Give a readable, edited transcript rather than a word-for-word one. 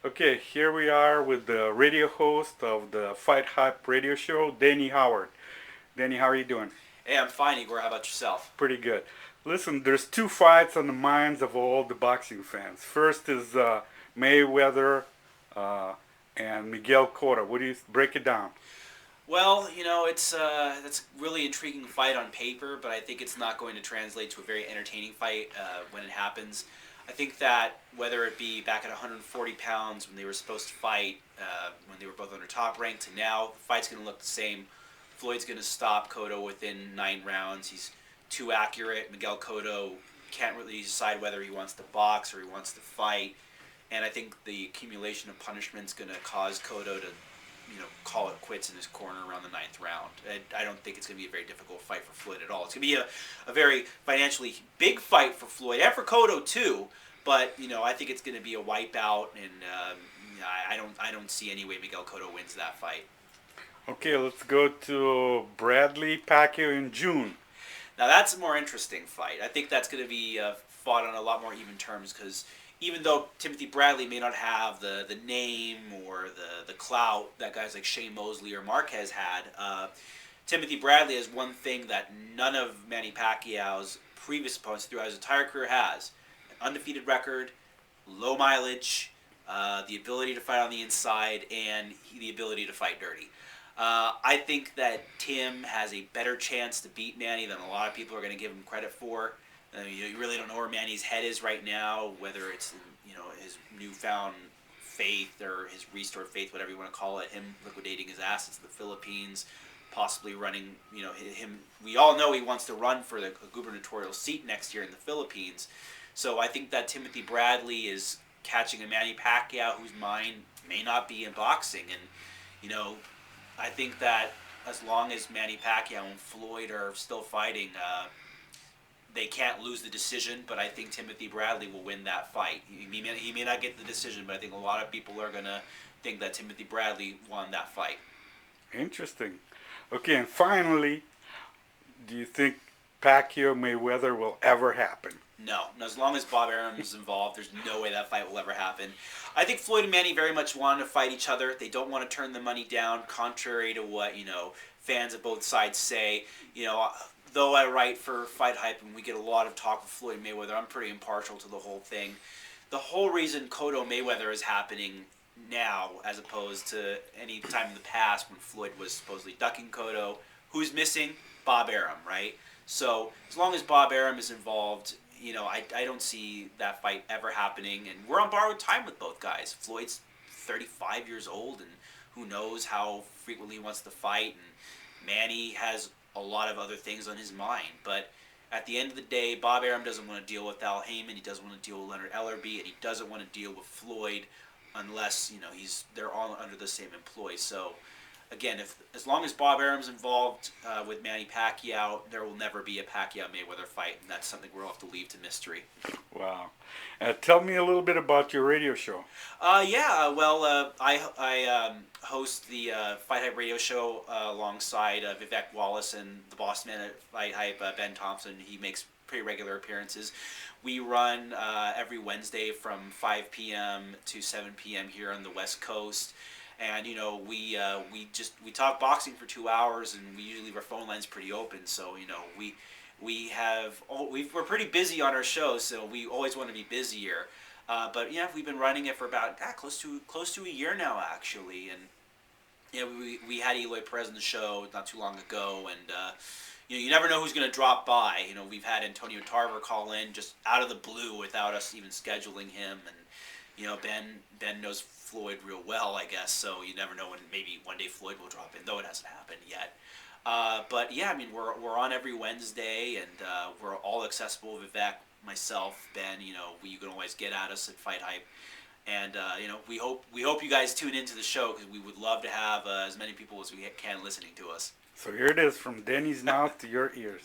Okay, here we are with the radio host of the Fighthype radio show, Danny Howard. Danny, how are you doing? Hey, I'm fine, Igor. How about yourself? Pretty good. Listen, there's two fights on the minds of all the boxing fans. First is Mayweather uh, and Miguel Cotto. What do you break it down? Well, it's that's a really intriguing fight on paper, but I think it's not going to translate to a very entertaining fight when it happens. I think that whether it be back at 140 pounds when they were supposed to fight, when they were both under top rank, to now, the fight's going to look the same. Floyd's going to stop Cotto within 9 rounds. He's too accurate. Miguel Cotto can't really decide whether he wants to box or he wants to fight. And I think the accumulation of punishment is going to cause Cotto to, call it quits in his corner around the ninth round. I don't think it's going to be a very difficult fight for Floyd at all. It's going to be a very financially big fight for Floyd and for Cotto too. But I think it's going to be a wipeout, and I don't see any way Miguel Cotto wins that fight. Okay, let's go to Bradley Pacquiao in June. Now that's a more interesting fight. I think that's going to be fought on a lot more even terms because even though Timothy Bradley may not have the name or the clout that guys like Shane Mosley or Marquez had, Timothy Bradley has one thing that none of Manny Pacquiao's previous opponents throughout his entire career has: an undefeated record, low mileage, the ability to fight on the inside, and the ability to fight dirty. I think that Tim has a better chance to beat Manny than a lot of people are going to give him credit for. You really don't know where Manny's head is right now, whether it's his newfound faith or his restored faith, whatever you want to call it. Him liquidating his assets in the Philippines, possibly running. Him. We all know he wants to run for the gubernatorial seat next year in the Philippines. So I think that Timothy Bradley is catching a Manny Pacquiao whose mind may not be in boxing, and you know I think that as long as Manny Pacquiao and Floyd are still fighting, they can't lose the decision. But I think Timothy Bradley will win that fight. He may not get the decision, but I think a lot of people are going to think that Timothy Bradley won that fight. Interesting. Okay, and finally, do you think Pacquiao Mayweather will ever happen? No. As long as Bob Arum is involved, there's no way that fight will ever happen. I think Floyd and Manny very much want to fight each other. They don't want to turn the money down, contrary to what, fans of both sides say. Though I write for Fighthype and we get a lot of talk with Floyd Mayweather, I'm pretty impartial to the whole thing. The whole reason Cotto Mayweather is happening now, as opposed to any time in the past when Floyd was supposedly ducking Cotto, who's missing? Bob Arum, right? So as long as Bob Arum is involved, I don't see that fight ever happening. And we're on borrowed time with both guys. Floyd's 35 years old, and who knows how frequently he wants to fight. And Manny has a lot of other things on his mind. But at the end of the day, Bob Arum doesn't want to deal with Al Heyman. He doesn't want to deal with Leonard Ellerbe, and he doesn't want to deal with Floyd unless they're all under the same employ. So again, if as long as Bob Arum's involved with Manny Pacquiao, there will never be a Pacquiao Mayweather fight, and that's something we'll have to leave to mystery. Wow. Tell me a little bit about your radio show. I host the Fight Hype radio show alongside Vivek Wallace and the boss man at Fight Hype, Ben Thompson. He makes pretty regular appearances. We run every Wednesday from 5 p.m. to 7 p.m. here on the West Coast. And we talk boxing for 2 hours, and we usually leave our phone lines pretty open. So we're pretty busy on our show, so we always want to be busier. But yeah, we've been running it for about close to a year now, actually. And we had Eloy Perez on the show not too long ago, and you never know who's going to drop by. We've had Antonio Tarver call in just out of the blue without us even scheduling him, and Ben knows Floyd real well, I guess. So you never know when maybe one day Floyd will drop in, though it hasn't happened yet. But yeah, I mean we're on every Wednesday, and we're all accessible. Vivek, myself, Ben, you can always get at us at Fight Hype. And we hope you guys tune into the show because we would love to have as many people as we can listening to us. So here it is, from Danny's mouth to your ears.